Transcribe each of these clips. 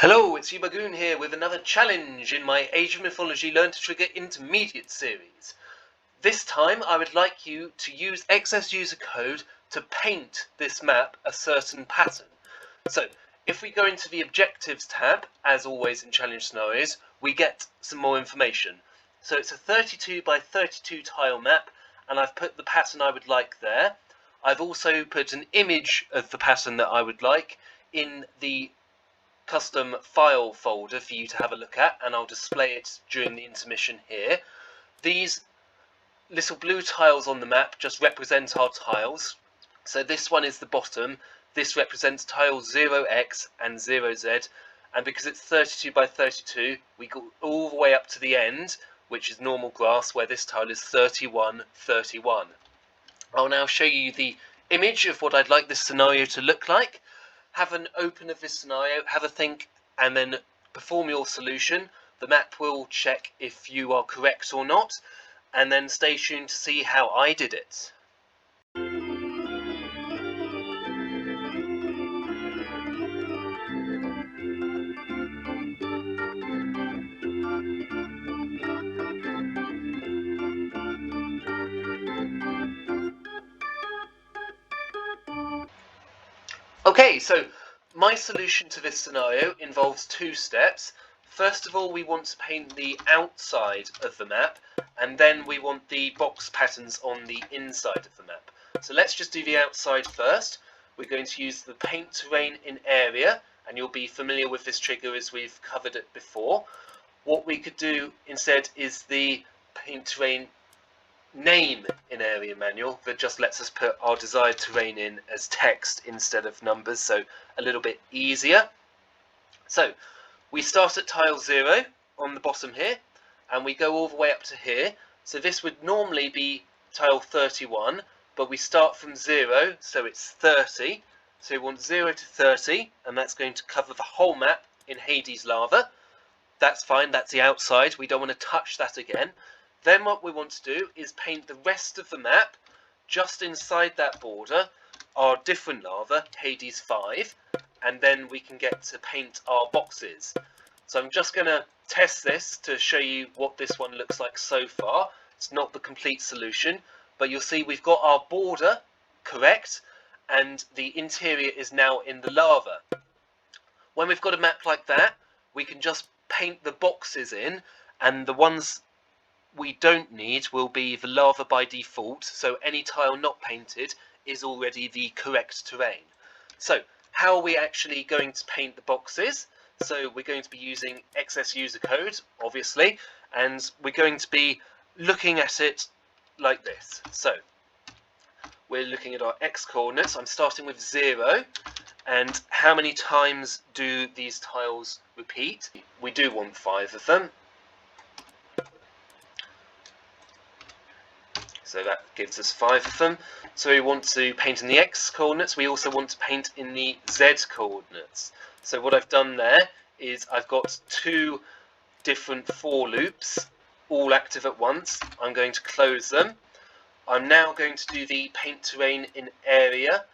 Hello, it's Yubagoon here with another challenge in my Age of Mythology Learn to Trigger Intermediate series. This time I would like you to use XS user code to paint this map a certain pattern. So, if we go into the Objectives tab, as always in challenge scenarios, we get some more information. So it's a 32 by 32 tile map, and I've put the pattern I would like there. I've also put an image of the pattern that I would like in the custom file folder for you to have a look at, and I'll display it during the intermission here. These little blue tiles on the map just represent our tiles. So this one is the bottom. This represents tiles 0x and 0z, and because it's 32 by 32, we go all the way up to the end, which is normal grass, where this tile is 31, 31. I'll now show you the image of what I'd like this scenario to look like. Have an open of this scenario, have a think, and then perform your solution. The map will check if you are correct or not, and then stay tuned to see how I did it. Okay, so my solution to this scenario involves two steps. First of all, we want to paint the outside of the map, and then we want the box patterns on the inside of the map. So let's just do the outside first. We're going to use the paint terrain in area, and you'll be familiar with this trigger as we've covered it before. What we could do instead is the paint terrain name in area manual that just lets us put our desired terrain in as text instead of numbers, so a little bit easier. So we start at tile 0 on the bottom here, and we go all the way up to here. So this would normally be tile 31, but we start from 0, so it's 30. So we want 0 to 30, and that's going to cover the whole map in Hades lava. That's fine, that's the outside, we don't want to touch that again. Then what we want to do is paint the rest of the map just inside that border, our different lava, Hades 5, and then we can get to paint our boxes. So I'm just going to test this to show you what this one looks like so far. It's not the complete solution, but you'll see we've got our border correct, and the interior is now in the lava. When we've got a map like that, we can just paint the boxes in, and the ones we don't need will be the lava by default, so any tile not painted is already the correct terrain. So how are we actually going to paint the boxes? So we're going to be using XS user code, obviously, and we're going to be looking at it like this. So we're looking at our X coordinates. I'm starting with 0, and how many times do these tiles repeat? We do want 5 of them. So that gives us 5 of them. So we want to paint in the X coordinates. We also want to paint in the Z coordinates. So what I've done there is I've got 2 different for loops, all active at once. I'm going to close them. I'm now going to do the paint terrain in area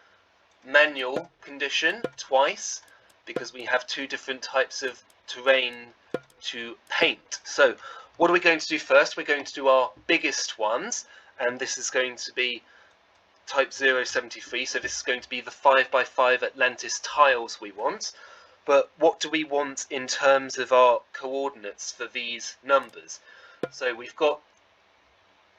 manual condition twice, because we have 2 different types of terrain to paint. So what are we going to do first? We're going to do our biggest ones, and this is going to be type 073, so this is going to be the 5x5 Atlantis tiles we want. But what do we want in terms of our coordinates for these numbers? So we've got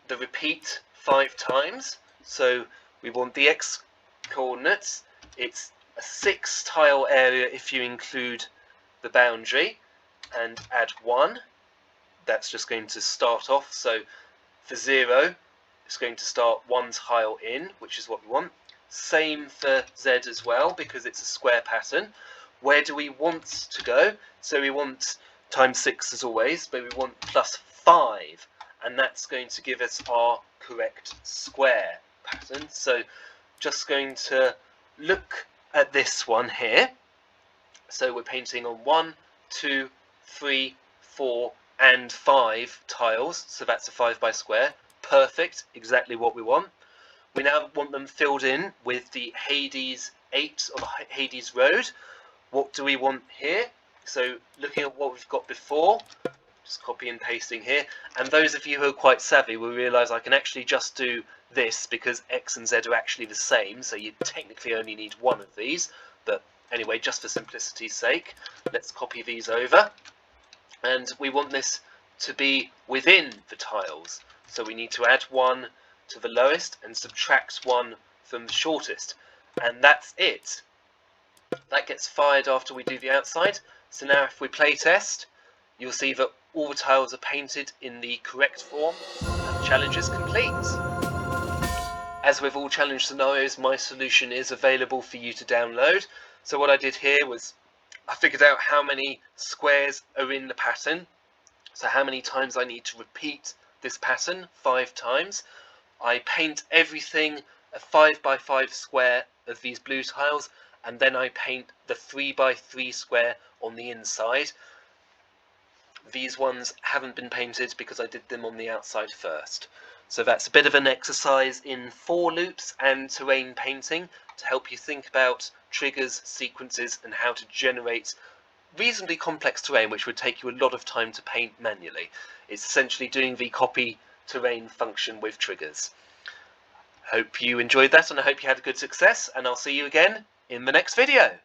the repeat 5 times, so we want the X coordinates. It's a 6 tile area if you include the boundary, and add 1. That's just going to start off, so for 0 it's going to start 1 tile in, which is what we want. Same for Z as well, because it's a square pattern. Where do we want to go? So we want times 6 as always, but we want plus 5, and that's going to give us our correct square pattern. So just going to look at this one here. So we're painting on 1, 2, 3, 4 and 5 tiles, so that's a 5 by square. Perfect, exactly what we want. We now want them filled in with the Hades 8 or the Hades Road. What do we want here? So looking at what we've got before, just copy and pasting here, and those of you who are quite savvy will realise I can actually just do this because X and Z are actually the same, so you technically only need one of these, but anyway, just for simplicity's sake, let's copy these over, and we want this to be within the tiles, so we need to add 1 to the lowest and subtract 1 from the shortest, and that's it. That gets fired after we do the outside, so now if we play test, you'll see that all the tiles are painted in the correct form, and the challenge is complete. As with all challenge scenarios, my solution is available for you to download. So what I did here was I figured out how many squares are in the pattern, so how many times I need to repeat this pattern, 5 times. I paint everything a 5 by 5 square of these blue tiles, and then I paint the 3 by 3 square on the inside. These ones haven't been painted because I did them on the outside first. So that's a bit of an exercise in for loops and terrain painting to help you think about triggers, sequences, and how to generate reasonably complex terrain which would take you a lot of time to paint manually. It's essentially doing the copy terrain function with triggers. Hope you enjoyed that, and I hope you had a good success, and I'll see you again in the next video.